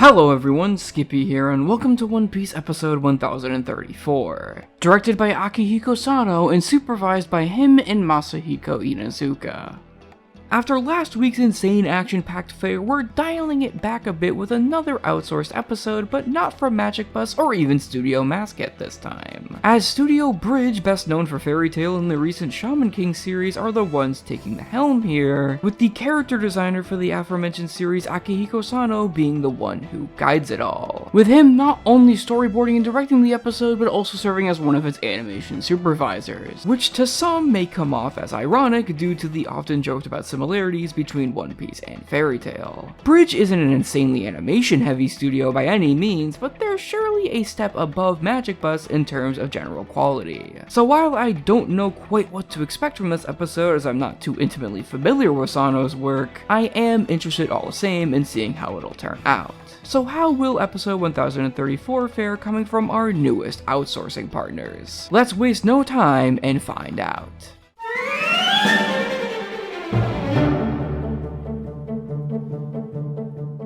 Hello everyone, Skippy here, and welcome to One Piece episode 1034. Directed by Akihiko Sano and supervised by him and Masahiko Inuzuka. After last week's insane action-packed fair, we're dialing it back a bit with another outsourced episode, but not from Magic Bus or even Studio Masket this time. As Studio Bridge, best known for Fairy Tail and the recent Shaman King series, are the ones taking the helm here, with the character designer for the aforementioned series, Akihiko Sano, being the one who guides it all. With him not only storyboarding and directing the episode, but also serving as one of its animation supervisors, which to some may come off as ironic due to the often joked about similarities between One Piece and Fairy Tail. Bridge isn't an insanely animation-heavy studio by any means, but they're surely a step above Magic Bus in terms of general quality. So while I don't know quite what to expect from this episode as I'm not too intimately familiar with Sano's work, I am interested all the same in seeing how it'll turn out. So how will episode 1034 fare coming from our newest outsourcing partners? Let's waste no time and find out.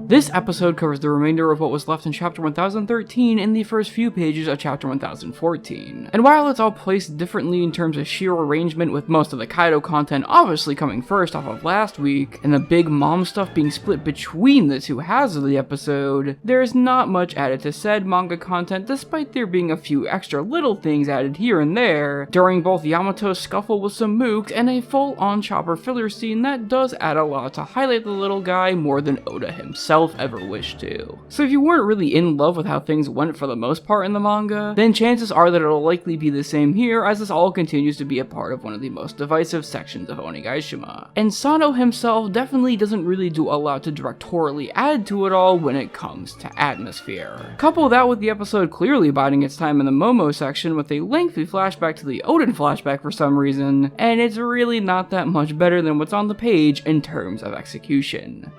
This episode covers the remainder of what was left in chapter 1013 in the first few pages of chapter 1014. And while it's all placed differently in terms of sheer arrangement, with most of the Kaido content obviously coming first off of last week, and the big mom stuff being split between the two halves of the episode, there's not much added to said manga content despite there being a few extra little things added here and there, during both Yamato's scuffle with some mooks and a full-on Chopper filler scene that does add a lot to highlight the little guy more than Oda himself ever wished to. So if you weren't really in love with how things went for the most part in the manga, then chances are that it'll likely be the same here, as this all continues to be a part of one of the most divisive sections of Onigashima. And Sano himself definitely doesn't really do a lot to directorially add to it all when it comes to atmosphere. Couple that with the episode clearly biding its time in the Momo section with a lengthy flashback to the Oden flashback for some reason, and it's really not that much better than what's on the page in terms of execution.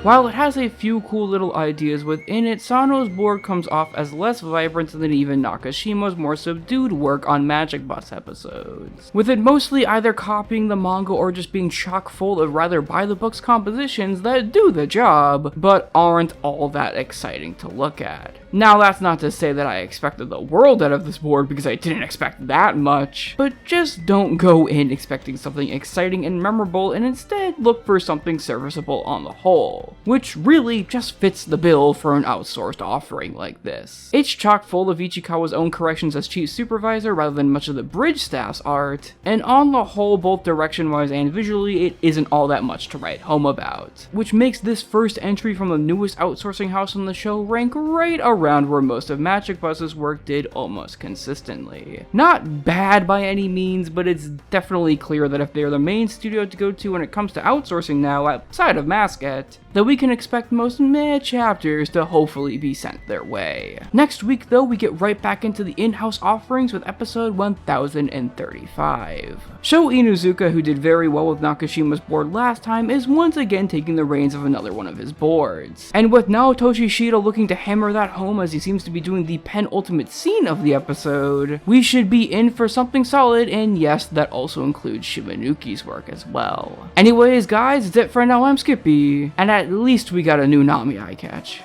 While it has a few cool little ideas within it, Sano's board comes off as less vibrant than even Nakashima's more subdued work on Magic Bus episodes, with it mostly either copying the manga or just being chock full of rather by-the-books compositions that do the job, but aren't all that exciting to look at. Now that's not to say that I expected the world out of this board, because I didn't expect that much, but just don't go in expecting something exciting and memorable and instead look for something serviceable on the whole, which really just fits the bill for an outsourced offering like this. It's chock full of Ichikawa's own corrections as chief supervisor rather than much of the bridge staff's art, and on the whole, both direction-wise and visually, it isn't all that much to write home about, which makes this first entry from the newest outsourcing house on the show rank right around where most of Magic Bus's work did almost consistently. Not bad by any means, but it's definitely clear that if they're the main studio to go to when it comes to outsourcing now outside of Masket, that we can expect most meh chapters to hopefully be sent their way. Next week though, we get right back into the in-house offerings with episode 1035. Sho Inuzuka, who did very well with Nakashima's board last time, is once again taking the reins of another one of his boards. And with Naotoshi Shida looking to hammer that home as he seems to be doing the penultimate scene of the episode, we should be in for something solid, and yes, that also includes Shimanuki's work as well. Anyways guys, that's it for now. I'm Skippy, and at least we got a new Nami eye catch.